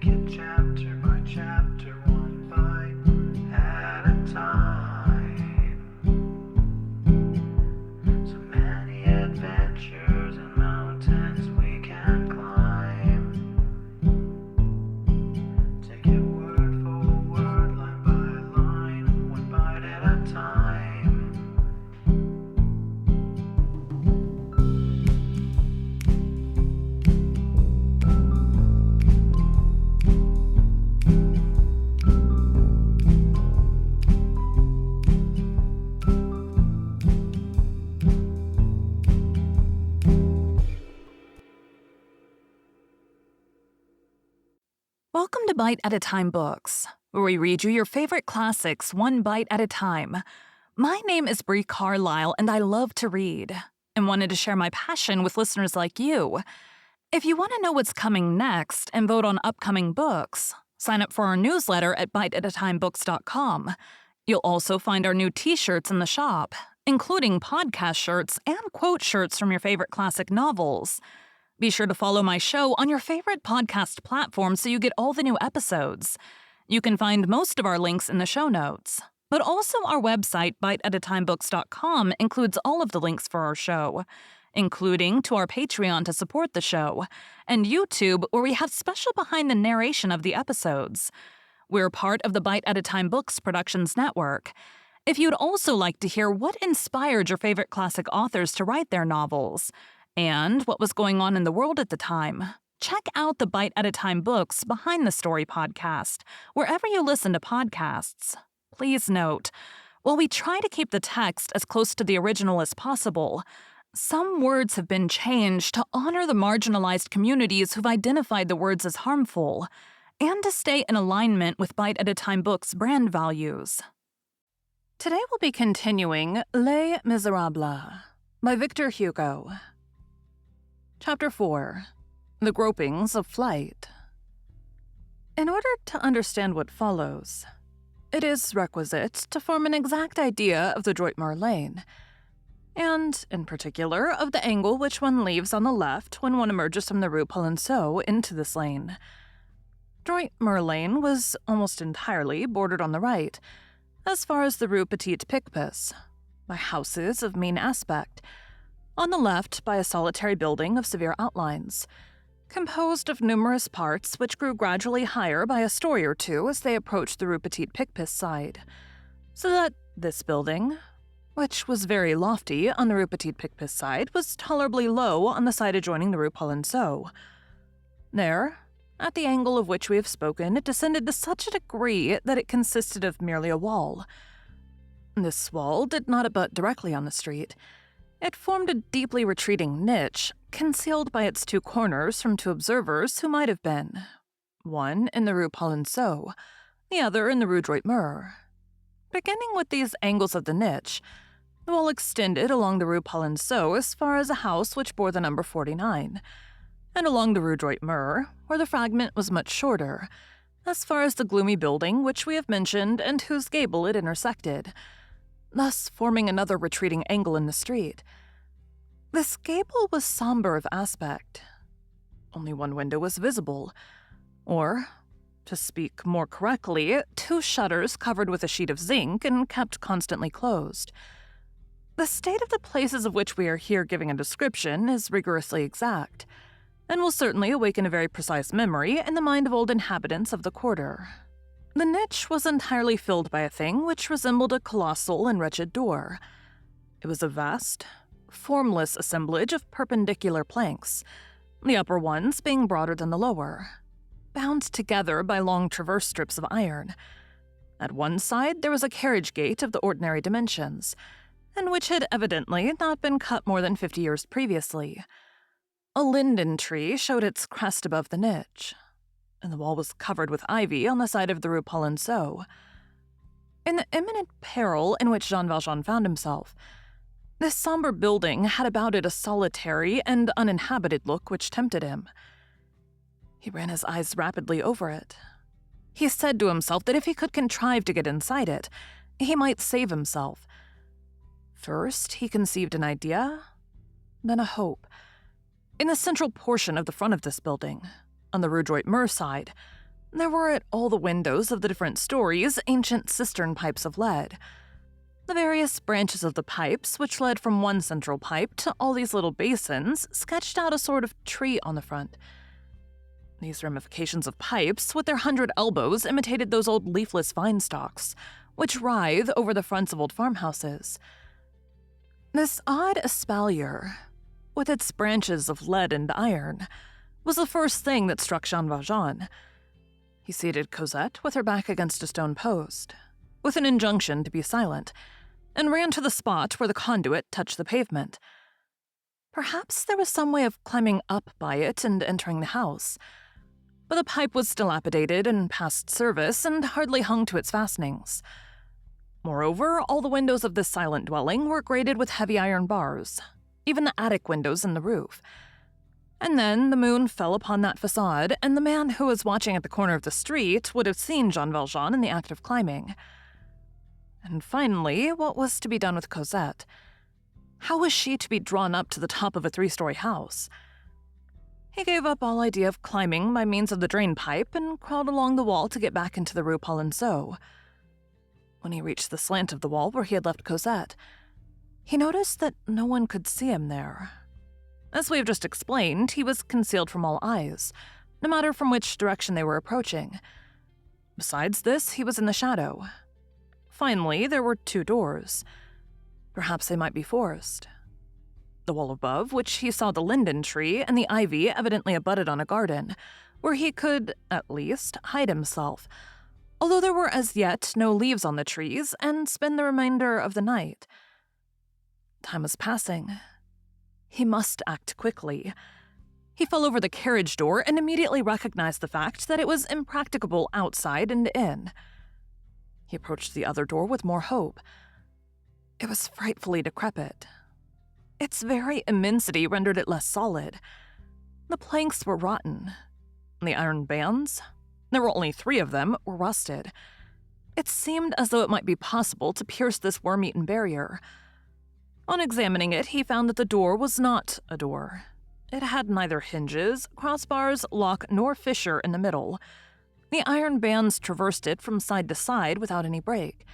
it chapter by chapter, one bite at a time. So many adventures and mountains we can climb. Take it word for word, line by line, one bite at a time. Welcome to Bite at a Time Books, where we read you your favorite classics one bite at a time. My name is Bree Carlile, and I love to read, and wanted to share my passion with listeners like you. If you want to know what's coming next and vote on upcoming books, sign up for our newsletter at biteatatimebooks.com. You'll also find our new t-shirts in the shop, including podcast shirts and quote shirts from your favorite classic novels. Be sure to follow my show on your favorite podcast platform so you get all the new episodes. You can find most of our links in the show notes, but also our website, biteatatimebooks.com, includes all of the links for our show, including to our Patreon to support the show, and YouTube, where we have special behind the narration of the episodes. We're part of the Bite at a Time Books Productions Network. If you'd also like to hear what inspired your favorite classic authors to write their novels, and what was going on in the world at the time, check out the Bite at a Time Books Behind the Story podcast, wherever you listen to podcasts. Please note, while we try to keep the text as close to the original as possible, some words have been changed to honor the marginalized communities who've identified the words as harmful, and to stay in alignment with Bite at a Time Books' brand values. Today we'll be continuing Les Miserables by Victor Hugo. Chapter 4. The Gropings of Flight. In order to understand what follows, it is requisite to form an exact idea of the Droitmar Lane, and, in particular, of the angle which one leaves on the left when one emerges from the Rue Polonceau into this lane. Droitmar Lane was almost entirely bordered on the right, as far as the Rue Petite Picpus, by houses of mean aspect, on the left by a solitary building of severe outlines, composed of numerous parts which grew gradually higher by a story or two as they approached the Rue Petite Picpus side, so that this building, which was very lofty on the Rue Petite Picpus side, was tolerably low on the side adjoining the Rue Polonceau. There, at the angle of which we have spoken, it descended to such a degree that it consisted of merely a wall. This wall did not abut directly on the street. It formed a deeply retreating niche, concealed by its two corners from two observers who might have been, one in the Rue Polonceau, the other in the Rue Droitmar. Beginning with these angles of the niche, the wall extended along the Rue Polonceau as far as a house which bore the number 49, and along the Rue Droitmar, where the fragment was much shorter, as far as the gloomy building which we have mentioned and whose gable it intersected, thus forming another retreating angle in the street. This gable was somber of aspect. Only one window was visible, or, to speak more correctly, two shutters covered with a sheet of zinc and kept constantly closed. The state of the places of which we are here giving a description is rigorously exact, and will certainly awaken a very precise memory in the mind of old inhabitants of the quarter. The niche was entirely filled by a thing which resembled a colossal and wretched door. It was a vast, formless assemblage of perpendicular planks, the upper ones being broader than the lower, bound together by long traverse strips of iron. At one side there was a carriage gate of the ordinary dimensions, and which had evidently not been cut more than 50 years previously. A linden tree showed its crest above the niche, and the wall was covered with ivy on the side of the Rue Polonceau. In the imminent peril in which Jean Valjean found himself, this somber building had about it a solitary and uninhabited look which tempted him. He ran his eyes rapidly over it. He said to himself that if he could contrive to get inside it, he might save himself. First, he conceived an idea, then a hope. In the central portion of the front of this building, on the Rue Droitmar side, There were at all the windows of the different stories ancient cistern pipes of lead. The various branches of the pipes, which led from one central pipe to all these little basins, sketched out a sort of tree on the front. These ramifications of pipes, with their 100 elbows, imitated those old leafless vine stalks, which writhe over the fronts of old farmhouses. This odd espalier, with its branches of lead and iron, was the first thing that struck Jean Valjean. He seated Cosette with her back against a stone post, with an injunction to be silent, and ran to the spot where the conduit touched the pavement. Perhaps there was some way of climbing up by it and entering the house, but the pipe was dilapidated and past service and hardly hung to its fastenings. Moreover, all the windows of this silent dwelling were grated with heavy iron bars, even the attic windows in the roof. And then the moon fell upon that facade, and the man who was watching at the corner of the street would have seen Jean Valjean in the act of climbing. And finally, what was to be done with Cosette? How was she to be drawn up to the top of a 3-story house? He gave up all idea of climbing by means of the drain pipe and crawled along the wall to get back into the Rue Polonceau. When he reached the slant of the wall where he had left Cosette, he noticed that no one could see him there. As we have just explained, he was concealed from all eyes, no matter from which direction they were approaching. Besides this, he was in the shadow. Finally, there were 2 doors. Perhaps they might be forced. The wall above, which he saw the linden tree and the ivy evidently abutted on a garden, where he could, at least, hide himself, although there were as yet no leaves on the trees, and spend the remainder of the night. Time was passing. He must act quickly. He fell over the carriage door and immediately recognized the fact that it was impracticable outside and in. He approached the other door with more hope. It was frightfully decrepit. Its very immensity rendered it less solid. The planks were rotten. The iron bands, there were only 3 of them, were rusted. It seemed as though it might be possible to pierce this worm-eaten barrier. On examining it, he found that the door was not a door. It had neither hinges, crossbars, lock, nor fissure in the middle. The iron bands traversed it from side to side without any break.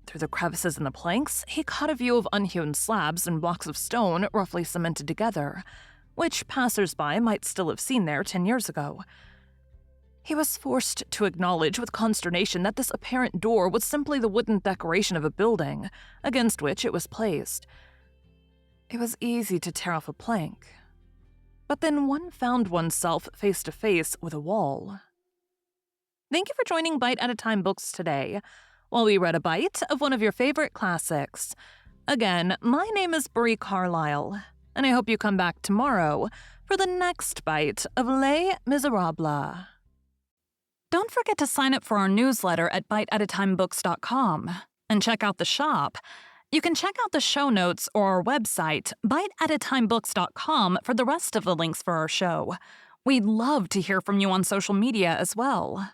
Through the crevices in the planks, he caught a view of unhewn slabs and blocks of stone roughly cemented together, which passers-by might still have seen there 10 years ago. He was forced to acknowledge with consternation that this apparent door was simply the wooden decoration of a building against which it was placed. It was easy to tear off a plank, but then one found oneself face to face with a wall. Thank you for joining Bite at a Time Books today, while we read a bite of one of your favorite classics. Again, my name is Bree Carlile, and I hope you come back tomorrow for the next bite of Les Miserables. Don't forget to sign up for our newsletter at biteatatimebooks.com and check out the shop. You can check out the show notes or our website, biteatatimebooks.com, for the rest of the links for our show. We'd love to hear from you on social media as well.